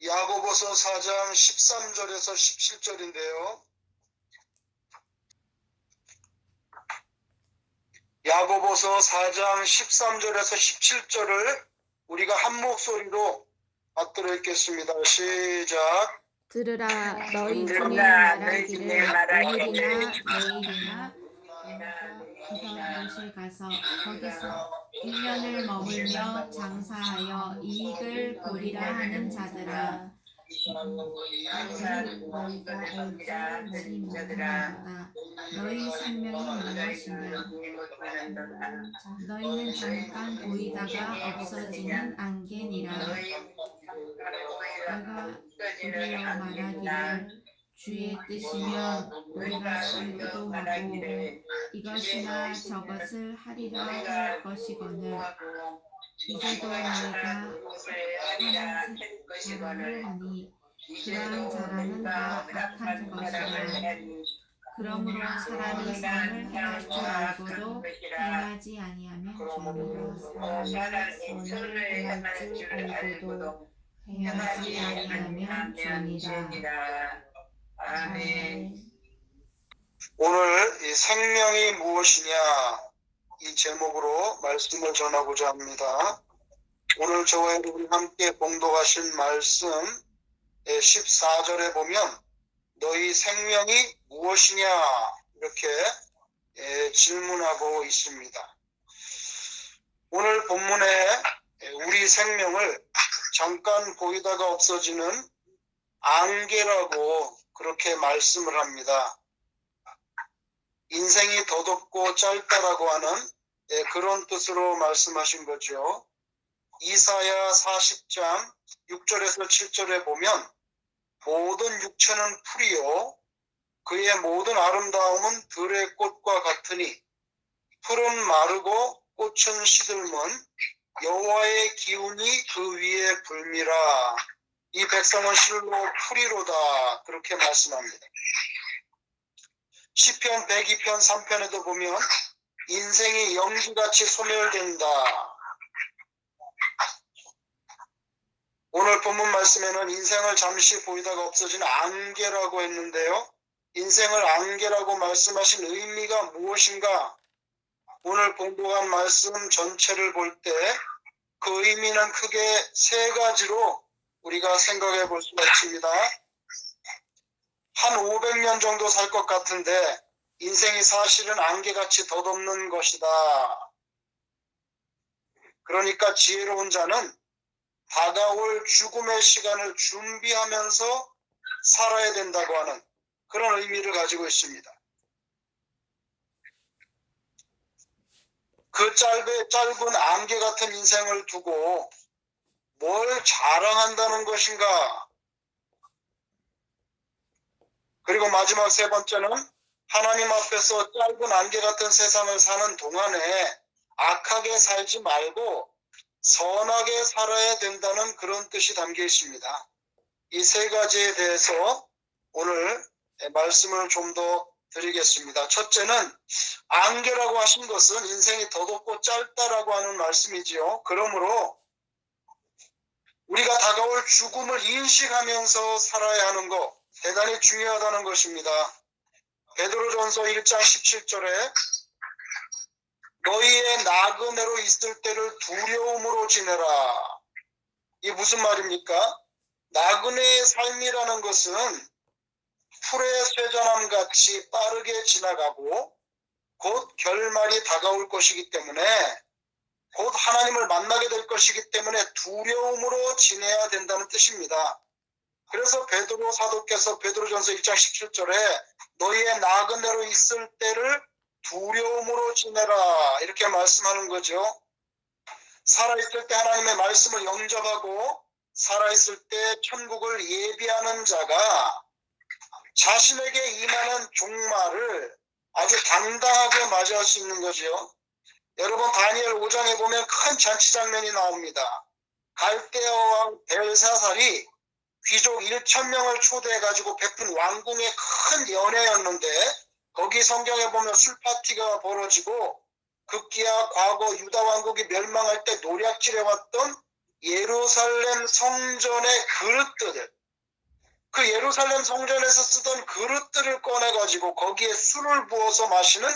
야고보서 4장 13절에서 17절인데요. 야고보서 4장 13절에서 17절을 우리가 한 목소리로 받들어 읽겠습니다. 시작. 들으라 너희 중에 말하기를 오늘이나 내일이나 이곳을 가서 거기서 1년을 머물며 장사하여 이익을 보리라 하는 자들아, 오직 너희가 알지 못하는도다. 너희 생명이 무엇이냐? 너희는 잠깐 보이다가 없어지는 안개니라. 내가 도리어 말하기를 주의 뜻이면 우리가 살기도 하고 이것이나 저것을 하리라 할 것이거늘 이제도 너희가 하는 자랑을 하니 그러한 자랑은 다 악한 것이라. 그러므로 사람이 선을 행할 줄 알고도 행하지 아니하면 죄니라. 사람이 선을 행할 줄 알고도 행하지 아니하면 죄니라. 아멘. 오늘 이 생명이 무엇이냐 이 제목으로 말씀을 전하고자 합니다. 오늘 저와 여러분이 함께 봉독하신 말씀 14절에 보면 너희 생명이 무엇이냐 이렇게 질문하고 있습니다. 오늘 본문에 우리 생명을 잠깐 보이다가 없어지는 안개라고 그렇게 말씀을 합니다. 인생이 더덥고 짧다라고 하는 그런 뜻으로 말씀하신 거죠. 이사야 40장 6절에서 7절에 보면 모든 육체는 풀이요 그의 모든 아름다움은 들의 꽃과 같으니 풀은 마르고 꽃은 시들면 여호와의 기운이 그 위에 불미라. 이 백성은 실로 풀이로다 그렇게 말씀합니다. 시편 102편 3편에도 보면 인생이 연기같이 소멸된다. 오늘 본문 말씀에는 인생을 잠시 보이다가 없어지는 안개라고 했는데요. 인생을 안개라고 말씀하신 의미가 무엇인가? 오늘 봉독한 말씀 전체를 볼 때 그 의미는 크게 세 가지로 우리가 생각해 볼 수가 있습니다. 한 500년 정도 살 것 같은데 인생이 사실은 안개같이 덧없는 것이다. 그러니까 지혜로운 자는 다가올 죽음의 시간을 준비하면서 살아야 된다고 하는 그런 의미를 가지고 있습니다. 그 짧은 안개 같은 인생을 두고 뭘 자랑한다는 것인가? 그리고 마지막 세 번째는 하나님 앞에서 짧은 안개 같은 세상을 사는 동안에 악하게 살지 말고 선하게 살아야 된다는 그런 뜻이 담겨 있습니다. 이 세 가지에 대해서 오늘 말씀을 좀 더 드리겠습니다. 첫째는 안개라고 하신 것은 인생이 더덥고 짧다라고 하는 말씀이지요. 그러므로 우리가 다가올 죽음을 인식하면서 살아야 하는 것 대단히 중요하다는 것입니다. 베드로전서 1장 17절에 너희의 나그네로 있을 때를 두려움으로 지내라. 이게 무슨 말입니까? 나그네의 삶이라는 것은 풀의 쇠전함 같이 빠르게 지나가고 곧 결말이 다가올 것이기 때문에 곧 하나님을 만나게 될 것이기 때문에 두려움으로 지내야 된다는 뜻입니다. 그래서 베드로 사도께서 베드로전서 1장 17절에 너희의 나그네로 있을 때를 두려움으로 지내라 이렇게 말씀하는 거죠. 살아있을 때 하나님의 말씀을 영접하고 살아있을 때 천국을 예비하는 자가 자신에게 임하는 종말을 아주 당당하게 맞이할 수 있는 거죠. 여러분 다니엘 5장에 보면 큰 잔치 장면이 나옵니다. 갈대아 왕 벨사살이 귀족 1,000명을 초대해가지고 베푼 왕궁의 큰 연회였는데 거기 성경에 보면 술파티가 벌어지고 급기야 과거 유다 왕국이 멸망할 때 노략질해왔던 예루살렘 성전의 그릇들을, 그 예루살렘 성전에서 쓰던 그릇들을 꺼내가지고 거기에 술을 부어서 마시는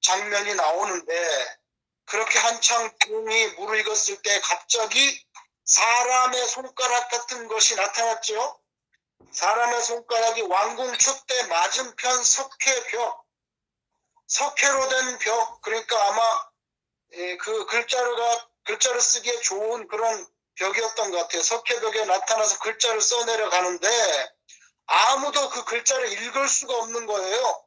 장면이 나오는데, 그렇게 한창 붕이 무르익었을 때 갑자기 사람의 손가락 같은 것이 나타났죠. 사람의 손가락이 왕궁 촛대 맞은편 석회벽, 석회로 된 벽, 그러니까 아마 그 글자를 쓰기에 좋은 그런 벽이었던 것 같아요. 석회벽에 나타나서 글자를 써내려 가는데 아무도 그 글자를 읽을 수가 없는 거예요.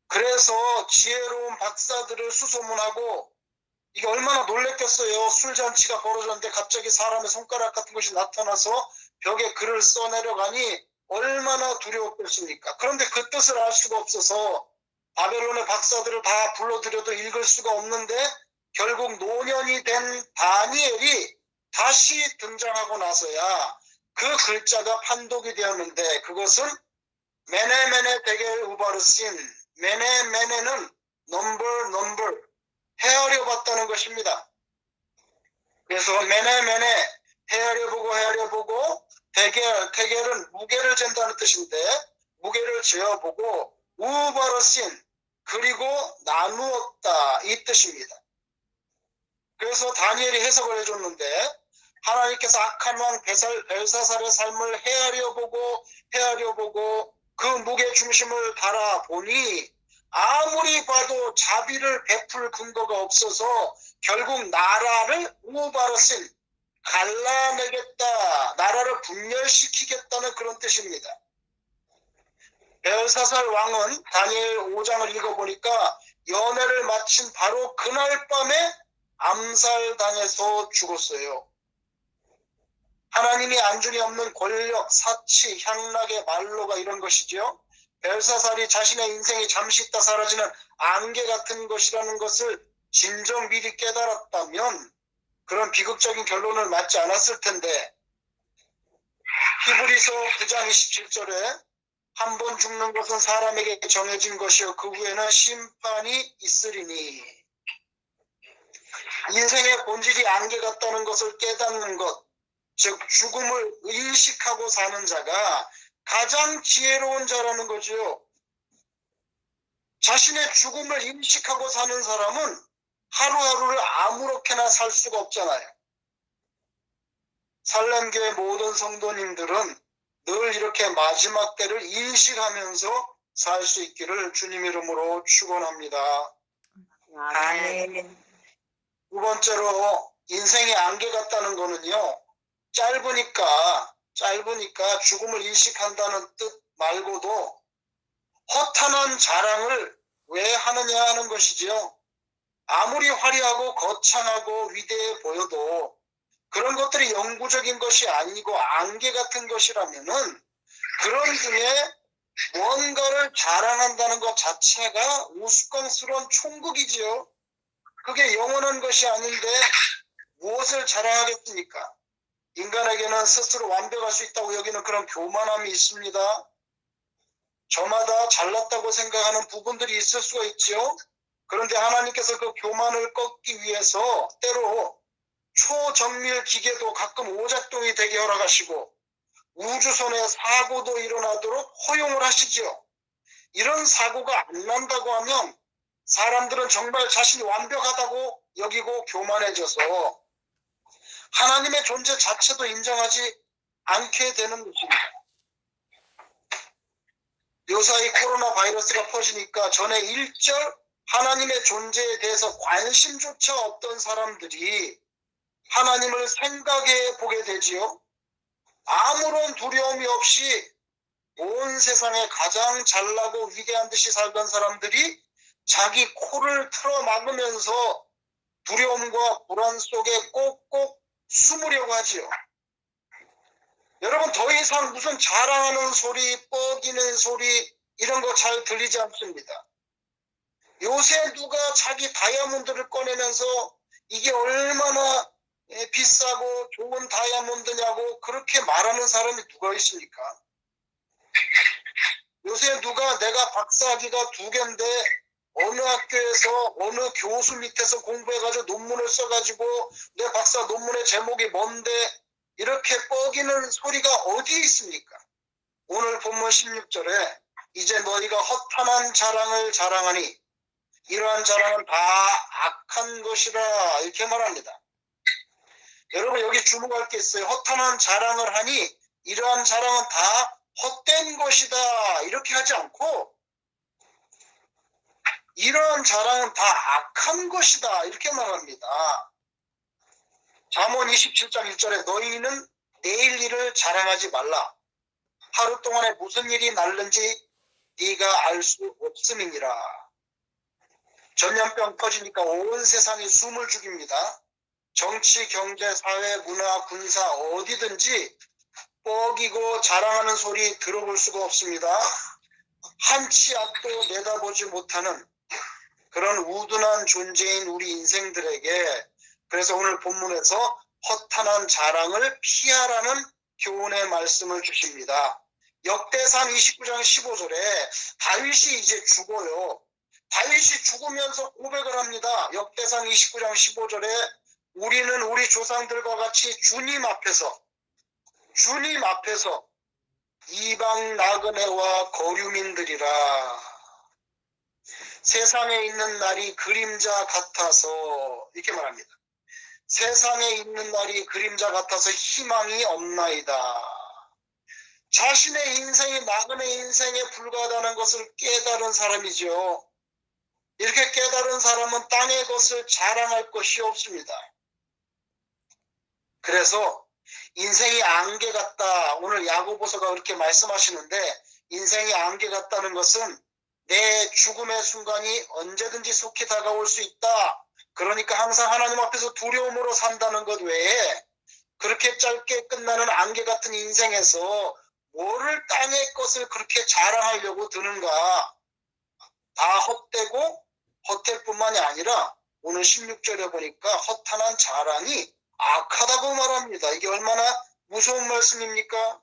그래서 지혜로운 박사들을 수소문하고, 이게 얼마나 놀랬겠어요. 술잔치가 벌어졌는데 갑자기 사람의 손가락 같은 것이 나타나서 벽에 글을 써내려가니 얼마나 두려웠겠습니까. 그런데 그 뜻을 알 수가 없어서 바벨론의 박사들을 다 불러들여도 읽을 수가 없는데, 결국 노년이 된 다니엘이 다시 등장하고 나서야 그 글자가 판독이 되었는데, 그것은 메네메네 데겔 우바르신, 메네메네는 넘버, 헤아려 봤다는 것입니다. 그래서 메네메네, 헤아려 보고, 데겔은 무게를 잰다는 뜻인데, 무게를 재어보고, 우바르신, 그리고 나누었다, 이 뜻입니다. 그래서 다니엘이 해석을 해줬는데, 하나님께서 악한 왕 벨사살의 삶을 헤아려 보고 그 무게 중심을 달아보니 아무리 봐도 자비를 베풀 근거가 없어서 결국 나라를 우바르신, 갈라내겠다, 나라를 분열시키겠다는 그런 뜻입니다. 벨사살 왕은 다니엘 5장을 읽어보니까 연애를 마친 바로 그날 밤에 암살당해서 죽었어요. 하나님이 안중에 없는 권력, 사치, 향락의 말로가 이런 것이죠. 벨사살이 자신의 인생이 잠시 있다 사라지는 안개 같은 것이라는 것을 진정 미리 깨달았다면 그런 비극적인 결론을 맞지 않았을 텐데, 히브리서 9장 27절에 한 번 죽는 것은 사람에게 정해진 것이요 그 후에는 심판이 있으리니, 인생의 본질이 안개 같다는 것을 깨닫는 것, 즉 죽음을 인식하고 사는 자가 가장 지혜로운 자라는 거죠. 자신의 죽음을 인식하고 사는 사람은 하루하루를 아무렇게나 살 수가 없잖아요. 살렘교회 모든 성도님들은 늘 이렇게 마지막 때를 인식하면서 살 수 있기를 주님 이름으로 축원합니다. 아멘. 두 번째로 인생의 안개 같다는 거는요, 짧으니까 죽음을 인식한다는 뜻 말고도 허탄한 자랑을 왜 하느냐 하는 것이지요. 아무리 화려하고 거창하고 위대해 보여도 그런 것들이 영구적인 것이 아니고 안개 같은 것이라면은 그런 중에 무언가를 자랑한다는 것 자체가 우스꽝스러운 총극이지요. 그게 영원한 것이 아닌데 무엇을 자랑하겠습니까? 인간에게는 스스로 완벽할 수 있다고 여기는 그런 교만함이 있습니다. 저마다 잘났다고 생각하는 부분들이 있을 수가 있죠. 그런데 하나님께서 그 교만을 꺾기 위해서 때로 초정밀 기계도 가끔 오작동이 되게 허락하시고 우주선에 사고도 일어나도록 허용을 하시죠. 이런 사고가 안 난다고 하면 사람들은 정말 자신이 완벽하다고 여기고 교만해져서 하나님의 존재 자체도 인정하지 않게 되는 것입니다. 요사이 코로나 바이러스가 퍼지니까 전에 일절 하나님의 존재에 대해서 관심조차 없던 사람들이 하나님을 생각해 보게 되지요. 아무런 두려움이 없이 온 세상에 가장 잘나고 위대한 듯이 살던 사람들이 자기 코를 틀어 막으면서 두려움과 불안 속에 꼭꼭 숨으려고 하지요. 여러분, 더 이상 무슨 자랑하는 소리, 뻐기는 소리 이런 거 잘 들리지 않습니다. 요새 누가 자기 다이아몬드를 꺼내면서 이게 얼마나 비싸고 좋은 다이아몬드냐고 그렇게 말하는 사람이 누가 있습니까? 요새 누가 내가 박사학위가 2개인데 어느 학교에서 어느 교수 밑에서 공부해가지고 논문을 써가지고 내 박사 논문의 제목이 뭔데 이렇게 뻐기는 소리가 어디에 있습니까? 오늘 본문 16절에 이제 너희가 허탄한 자랑을 자랑하니 이러한 자랑은 다 악한 것이라 이렇게 말합니다. 여러분 여기 주목할 게 있어요. 허탄한 자랑을 하니 이러한 자랑은 다 헛된 것이다 이렇게 하지 않고 이러한 자랑은 다 악한 것이다 이렇게 말합니다. 잠언 27장 1절에 너희는 내일 일을 자랑하지 말라. 하루 동안에 무슨 일이 날는지 네가 알 수 없음이니라. 전염병 터지니까 온 세상이 숨을 죽입니다. 정치, 경제, 사회, 문화, 군사 어디든지 뻐기고 자랑하는 소리 들어볼 수가 없습니다. 한치 앞도 내다보지 못하는 그런 우둔한 존재인 우리 인생들에게 그래서 오늘 본문에서 허탄한 자랑을 피하라는 교훈의 말씀을 주십니다. 역대상 29장 15절에 다윗이 이제 죽어요. 다윗이 죽으면서 고백을 합니다. 역대상 29장 15절에 우리는 우리 조상들과 같이 주님 앞에서 이방 나그네와 거류민들이라 세상에 있는 날이 그림자 같아서 이렇게 말합니다. 세상에 있는 날이 그림자 같아서 희망이 없나이다. 자신의 인생이 나그네 인생에 불과하다는 것을 깨달은 사람이죠. 이렇게 깨달은 사람은 땅의 것을 자랑할 것이 없습니다. 그래서 인생이 안개 같다. 오늘 야고보서가 그렇게 말씀하시는데 인생이 안개 같다는 것은 내 죽음의 순간이 언제든지 속히 다가올 수 있다. 그러니까 항상 하나님 앞에서 두려움으로 산다는 것 외에 그렇게 짧게 끝나는 안개 같은 인생에서 뭐를 땅의 것을 그렇게 자랑하려고 드는가. 다 헛되고 헛될 뿐만이 아니라 오늘 16절에 보니까 허탄한 자랑이 악하다고 말합니다. 이게 얼마나 무서운 말씀입니까?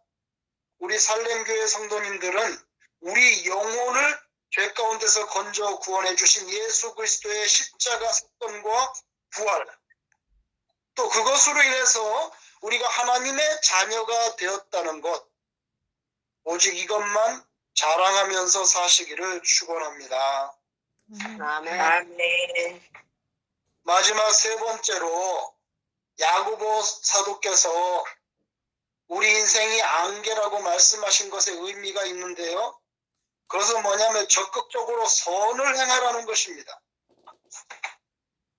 우리 살렘교회 성도님들은 우리 영혼을 죄 가운데서 건져 구원해 주신 예수 그리스도의 십자가 사건과 부활 또 그것으로 인해서 우리가 하나님의 자녀가 되었다는 것 오직 이것만 자랑하면서 사시기를 축원합니다. 아멘. 마지막 세 번째로 야고보 사도께서 우리 인생이 안개라고 말씀하신 것에 의미가 있는데요. 그것은 뭐냐면 적극적으로 선을 행하라는 것입니다.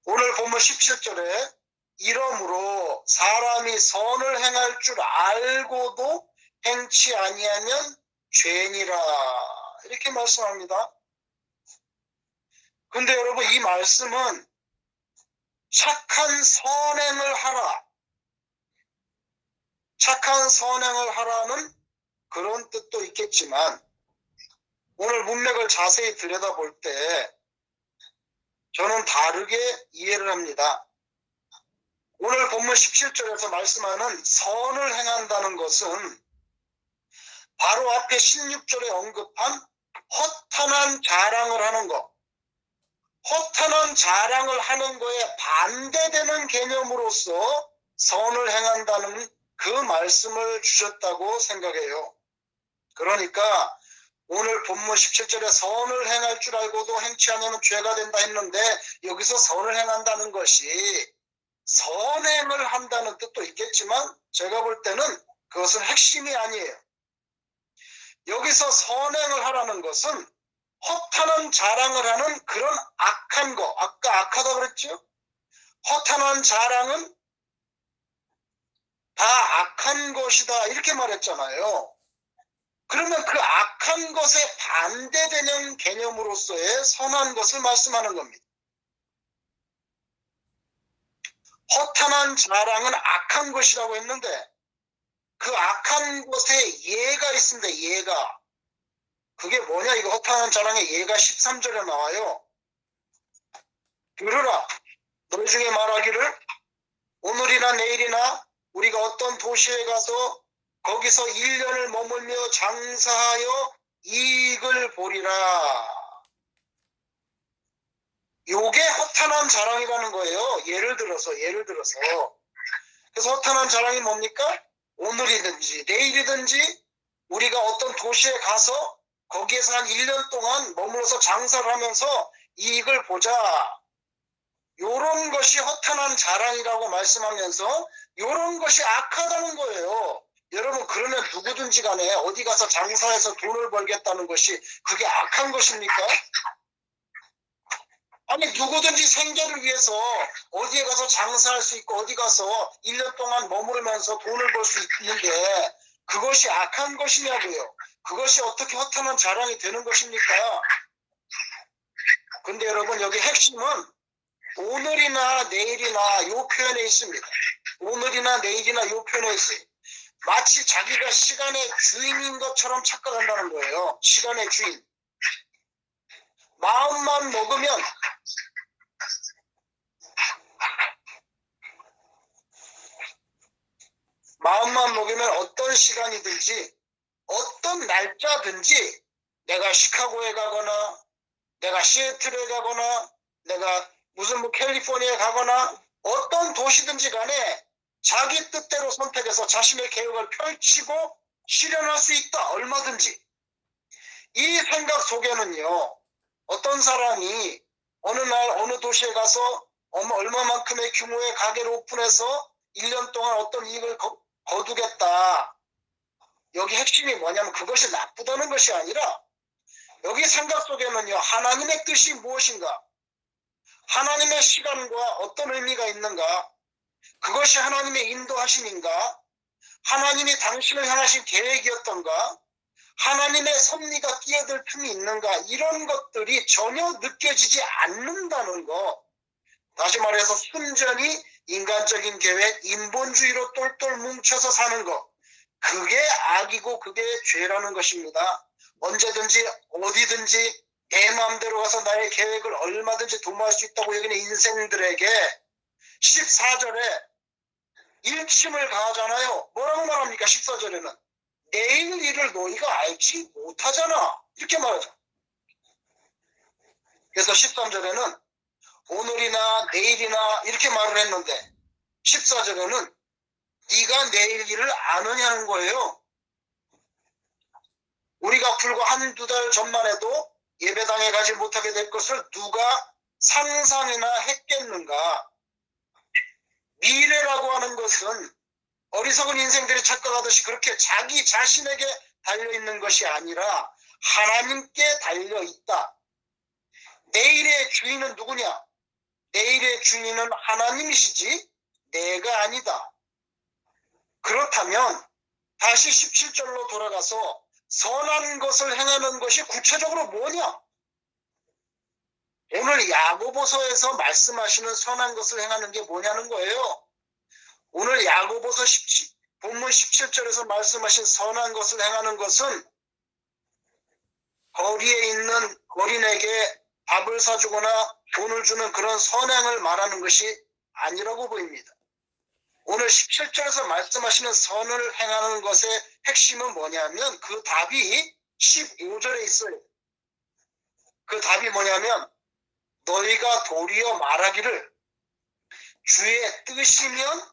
오늘 본문 17절에 이러므로 사람이 선을 행할 줄 알고도 행치 아니하면 죄니라 이렇게 말씀합니다. 근데 여러분 이 말씀은 착한 선행을 하라. 착한 선행을 하라는 그런 뜻도 있겠지만 오늘 문맥을 자세히 들여다볼 때 저는 다르게 이해를 합니다. 오늘 본문 17절에서 말씀하는 선을 행한다는 것은 바로 앞에 16절에 언급한 허탄한 자랑을 하는 것, 허탄한 자랑을 하는 거에 반대되는 개념으로서 선을 행한다는 그 말씀을 주셨다고 생각해요. 그러니까 오늘 본문 17절에 선을 행할 줄 알고도 행치 않으면 죄가 된다 했는데 여기서 선을 행한다는 것이 선행을 한다는 뜻도 있겠지만 제가 볼 때는 그것은 핵심이 아니에요. 여기서 선행을 하라는 것은 허탄한 자랑을 하는 그런 악한 거, 아까 악하다 그랬죠? 허탄한 자랑은 다 악한 것이다 이렇게 말했잖아요. 그러면 그 악한 것에 반대되는 개념으로서의 선한 것을 말씀하는 겁니다. 허탄한 자랑은 악한 것이라고 했는데 그 악한 것에 예가 있습니다. 예가. 그게 뭐냐? 이거 허탄한 자랑의 예가 13절에 나와요. 들으라. 너희 중에 말하기를 오늘이나 내일이나 우리가 어떤 도시에 가서 거기서 1년을 머물며 장사하여 이익을 보리라. 요게 허탄한 자랑이라는 거예요. 예를 들어서. 그래서 허탄한 자랑이 뭡니까? 오늘이든지 내일이든지 우리가 어떤 도시에 가서 거기에서 한 1년 동안 머물러서 장사를 하면서 이익을 보자. 요런 것이 허탄한 자랑이라고 말씀하면서 요런 것이 악하다는 거예요. 여러분, 그러면 누구든지 간에 어디 가서 장사해서 돈을 벌겠다는 것이 그게 악한 것입니까? 아니, 누구든지 생계를 위해서 어디에 가서 장사할 수 있고 어디 가서 1년 동안 머무르면서 돈을 벌 수 있는데 그것이 악한 것이냐고요. 그것이 어떻게 허탄한 자랑이 되는 것입니까? 근데 여러분, 여기 핵심은 오늘이나 내일이나 요 표현에 있습니다. 오늘이나 내일이나 요 표현에 있어요. 마치 자기가 시간의 주인인 것처럼 착각한다는 거예요. 시간의 주인. 마음만 먹으면 어떤 시간이든지 어떤 날짜든지 내가 시카고에 가거나 내가 시애틀에 가거나 내가 무슨 캘리포니아에 가거나 어떤 도시든지 간에 자기 뜻대로 선택해서 자신의 계획을 펼치고 실현할 수 있다. 얼마든지. 이 생각 속에는요. 어떤 사람이 어느 날 어느 도시에 가서 얼마만큼의 규모의 가게를 오픈해서 1년 동안 어떤 이익을 거두겠다. 여기 핵심이 뭐냐면 그것이 나쁘다는 것이 아니라 여기 생각 속에는요. 하나님의 뜻이 무엇인가? 하나님의 시간과 어떤 의미가 있는가? 그것이 하나님의 인도하심인가? 하나님이 당신을 향하신 계획이었던가? 하나님의 섭리가 끼어들 틈이 있는가? 이런 것들이 전혀 느껴지지 않는다는 것. 다시 말해서 순전히 인간적인 계획, 인본주의로 똘똘 뭉쳐서 사는 것. 그게 악이고 그게 죄라는 것입니다. 언제든지 어디든지 내 마음대로 가서 나의 계획을 얼마든지 도모할 수 있다고 여기는 인생들에게 14절에 일침을 가하잖아요. 뭐라고 말합니까? 14절에는 내일 일을 너희가 알지 못하잖아. 이렇게 말하죠. 그래서 13절에는 오늘이나 내일이나 이렇게 말을 했는데 14절에는 네가 내일 일을 아느냐는 거예요. 우리가 불과 한두 달 전만 해도 예배당에 가지 못하게 될 것을 누가 상상이나 했겠는가? 미래라고 하는 것은 어리석은 인생들이 착각하듯이 그렇게 자기 자신에게 달려있는 것이 아니라 하나님께 달려있다. 내일의 주인은 누구냐? 내일의 주인은 하나님이시지 내가 아니다. 그렇다면 다시 17절로 돌아가서 선한 것을 행하는 것이 구체적으로 뭐냐? 오늘 야고보서에서 말씀하시는 선한 것을 행하는 게 뭐냐는 거예요. 오늘 야고보서 본문 17절에서 말씀하신 선한 것을 행하는 것은 거리에 있는 어린에게 밥을 사주거나 돈을 주는 그런 선행을 말하는 것이 아니라고 보입니다. 오늘 17절에서 말씀하시는 선을 행하는 것의 핵심은 뭐냐면 그 답이 15절에 있어요. 그 답이 뭐냐면 너희가 도리어 말하기를 주의 뜻이면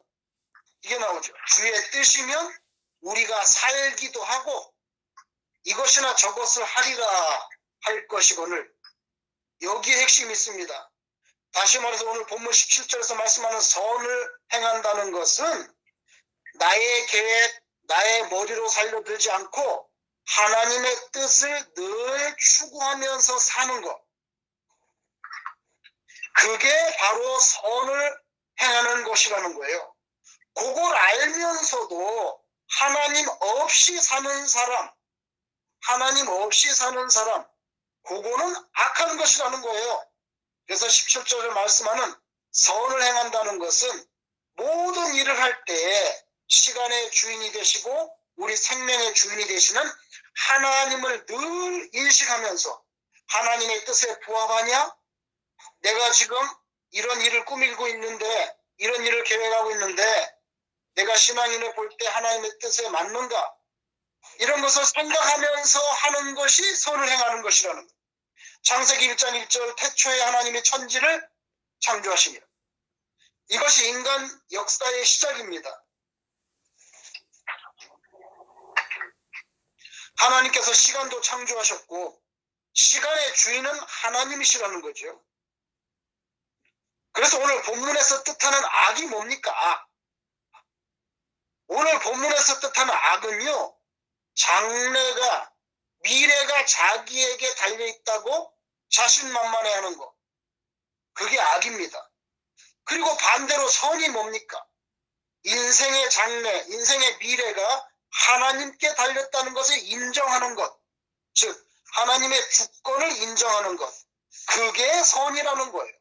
이게 나오죠. 주의 뜻이면 우리가 살기도 하고 이것이나 저것을 하리라 할 것이거늘. 여기에 핵심이 있습니다. 다시 말해서 오늘 본문 17절에서 말씀하는 선을 행한다는 것은 나의 계획, 나의 머리로 살려들지 않고 하나님의 뜻을 늘 추구하면서 사는 것. 그게 바로 선을 행하는 것이라는 거예요. 그걸 알면서도 하나님 없이 사는 사람, 그거는 악한 것이라는 거예요. 그래서 17절에 말씀하는 선을 행한다는 것은 모든 일을 할 때 시간의 주인이 되시고 우리 생명의 주인이 되시는 하나님을 늘 인식하면서 하나님의 뜻에 부합하냐? 내가 지금 이런 일을 꾸미고 있는데 이런 일을 계획하고 있는데 내가 신앙인을 볼 때 하나님의 뜻에 맞는가? 이런 것을 생각하면서 하는 것이 선을 행하는 것이라는 거예요. 창세기 1장 1절 태초에 하나님이 천지를 창조하시니라. 이것이 인간 역사의 시작입니다. 하나님께서 시간도 창조하셨고 시간의 주인은 하나님이시라는 거죠. 그래서 오늘 본문에서 뜻하는 악이 뭡니까? 악. 오늘 본문에서 뜻하는 악은요, 장래가, 미래가 자기에게 달려있다고 자신만만해하는 것. 그게 악입니다. 그리고 반대로 선이 뭡니까? 인생의 장래, 인생의 미래가 하나님께 달렸다는 것을 인정하는 것. 즉 하나님의 주권을 인정하는 것. 그게 선이라는 거예요.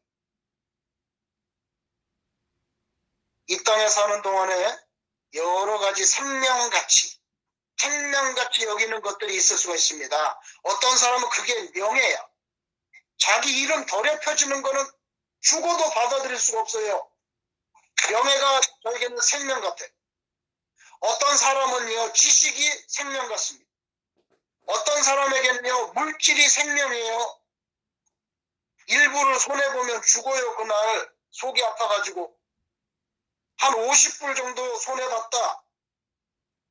이 땅에 사는 동안에 여러 가지 생명가치 여기는 것들이 있을 수가 있습니다. 어떤 사람은 그게 명예야. 자기 이름 더럽혀지는 거는 죽어도 받아들일 수가 없어요. 명예가 저에게는 생명 같아요. 어떤 사람은요, 지식이 생명 같습니다. 어떤 사람에게는요, 물질이 생명이에요. 일부를 손해보면 죽어요. 그날 속이 아파가지고 한 50불 정도 손해봤다.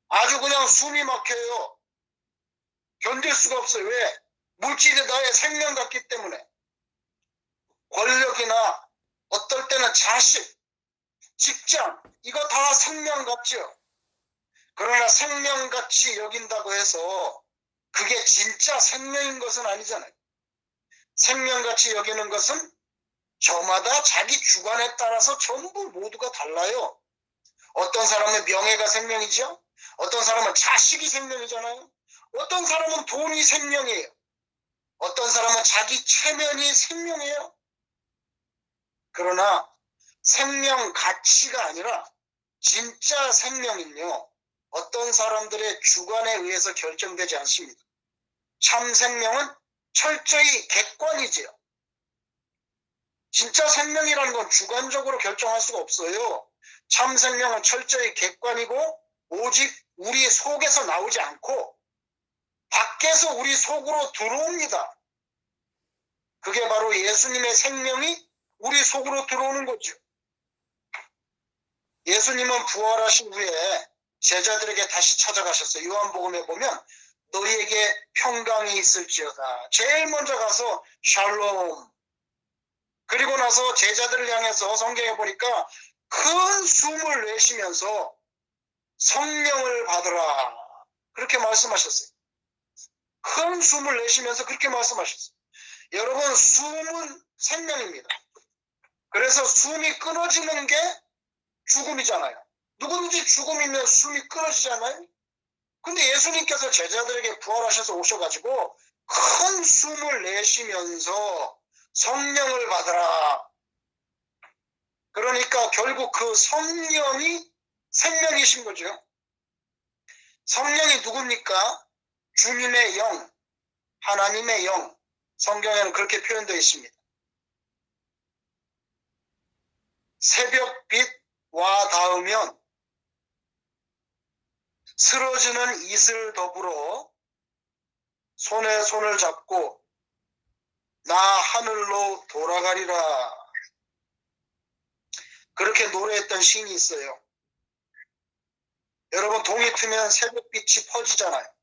아주 그냥 숨이 막혀요. 견딜 수가 없어요. 왜? 물질이 나의 생명 같기 때문에. 권력이나 어떨 때는 자식, 직장, 이거 다 생명 같죠. 그러나 생명같이 여긴다고 해서 그게 진짜 생명인 것은 아니잖아요. 생명같이 여기는 것은 저마다 자기 주관에 따라서 전부 모두가 달라요. 어떤 사람은 명예가 생명이죠. 어떤 사람은 자식이 생명이잖아요. 어떤 사람은 돈이 생명이에요. 어떤 사람은 자기 체면이 생명이에요. 그러나 생명 가치가 아니라 진짜 생명은요, 어떤 사람들의 주관에 의해서 결정되지 않습니다. 참 생명은 철저히 객관이지요. 진짜 생명이라는 건 주관적으로 결정할 수가 없어요. 참 생명은 철저히 객관이고 오직 우리 속에서 나오지 않고 밖에서 우리 속으로 들어옵니다. 그게 바로 예수님의 생명이 우리 속으로 들어오는 거죠. 예수님은 부활하신 후에 제자들에게 다시 찾아가셨어요. 요한복음에 보면 너희에게 평강이 있을지어다. 제일 먼저 가서 샬롬. 그리고 나서 제자들을 향해서 성경에 보니까 큰 숨을 내쉬면서 성령을 받으라. 그렇게 말씀하셨어요. 큰 숨을 내쉬면서 그렇게 말씀하셨어요. 여러분, 숨은 생명입니다. 그래서 숨이 끊어지는 게 죽음이잖아요. 누구든지 죽음이면 숨이 끊어지잖아요. 근데 예수님께서 제자들에게 부활하셔서 오셔가지고 큰 숨을 내쉬면서 성령을 받으라. 그러니까 결국 그 성령이 생명이신 거죠. 성령이 누굽니까? 주님의 영, 하나님의 영. 성경에는 그렇게 표현되어 있습니다. 새벽빛 와 닿으면 쓰러지는 이슬 더불어 손에 손을 잡고 나 하늘로 돌아가리라. 그렇게 노래했던 시인이 있어요. 여러분, 동이 트면 새벽빛이 퍼지잖아요.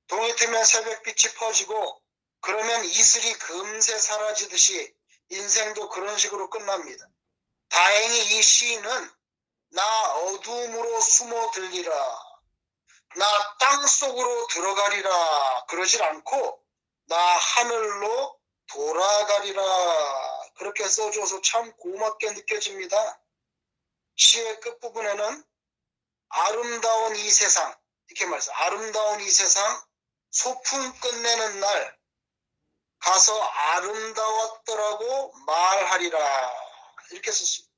동이 트면 새벽빛이 퍼지고 그러면 이슬이 금세 사라지듯이 인생도 그런 식으로 끝납니다. 다행히 이 시인은 나 어두움으로 숨어들리라, 나 땅속으로 들어가리라 그러질 않고 나 하늘로 돌아가리라 그렇게 써줘서 참 고맙게 느껴집니다. 시의 끝부분에는 아름다운 이 세상, 이렇게 말해서 아름다운 이 세상 소풍 끝내는 날 가서 아름다웠더라고 말하리라 이렇게 썼습니다.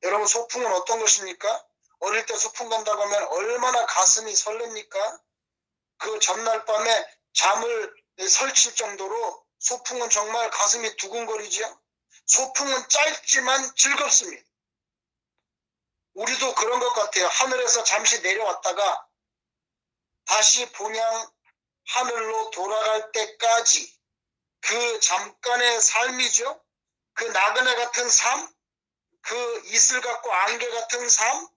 여러분, 소풍은 어떤 것입니까? 어릴 때 소풍 간다고 하면 얼마나 가슴이 설렙니까? 그 전날 밤에 잠을 설칠 정도로 소풍은 정말 가슴이 두근거리죠. 소풍은 짧지만 즐겁습니다. 우리도 그런 것 같아요. 하늘에서 잠시 내려왔다가 다시 본향 하늘로 돌아갈 때까지 그 잠깐의 삶이죠. 그 나그네 같은 삶, 그 이슬 같고 안개 같은 삶,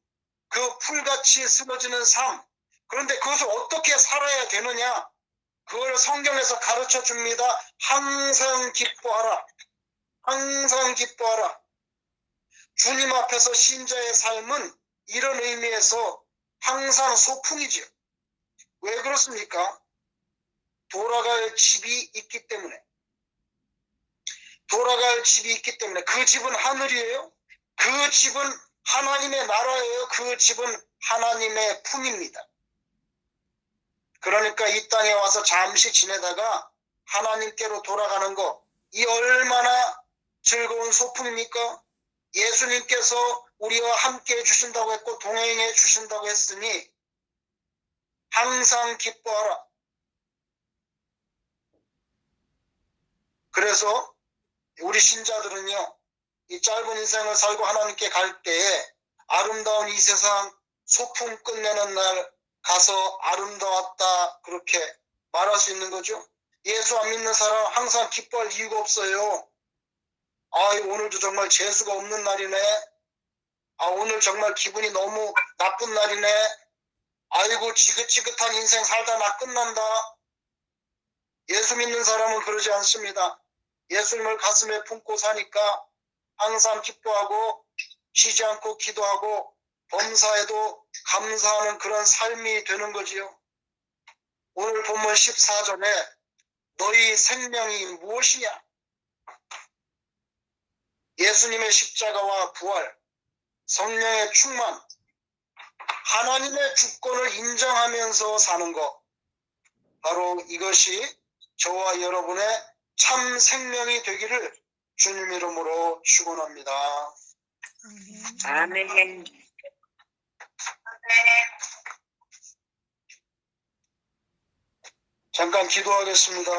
그 풀같이 쓰러지는 삶. 그런데 그것을 어떻게 살아야 되느냐? 그걸 성경에서 가르쳐 줍니다. 항상 기뻐하라. 항상 기뻐하라. 주님 앞에서 신자의 삶은 이런 의미에서 항상 소풍이지요. 왜 그렇습니까? 돌아갈 집이 있기 때문에. 돌아갈 집이 있기 때문에. 그 집은 하늘이에요. 그 집은 하나님의 나라예요. 그 집은 하나님의 품입니다. 그러니까 이 땅에 와서 잠시 지내다가 하나님께로 돌아가는 거, 이 얼마나 즐거운 소풍입니까? 예수님께서 우리와 함께 해주신다고 했고 동행해 주신다고 했으니 항상 기뻐하라. 그래서 우리 신자들은요, 이 짧은 인생을 살고 하나님께 갈 때에 아름다운 이 세상 소풍 끝내는 날 가서 아름다웠다 그렇게 말할 수 있는 거죠. 예수 안 믿는 사람 항상 기뻐할 이유가 없어요. 아, 오늘도 정말 재수가 없는 날이네. 아, 오늘 정말 기분이 너무 나쁜 날이네. 아이고, 지긋지긋한 인생 살다 나 끝난다. 예수 믿는 사람은 그러지 않습니다. 예수님을 가슴에 품고 사니까 항상 기뻐하고 쉬지 않고 기도하고 범사에도 감사하는 그런 삶이 되는 거지요. 오늘 본문 14절에 너희 생명이 무엇이냐? 예수님의 십자가와 부활, 성령의 충만, 하나님의 주권을 인정하면서 사는 것, 바로 이것이 저와 여러분의 참 생명이 되기를 주님 이름으로 축원합니다. 아멘. 잠깐 기도하겠습니다.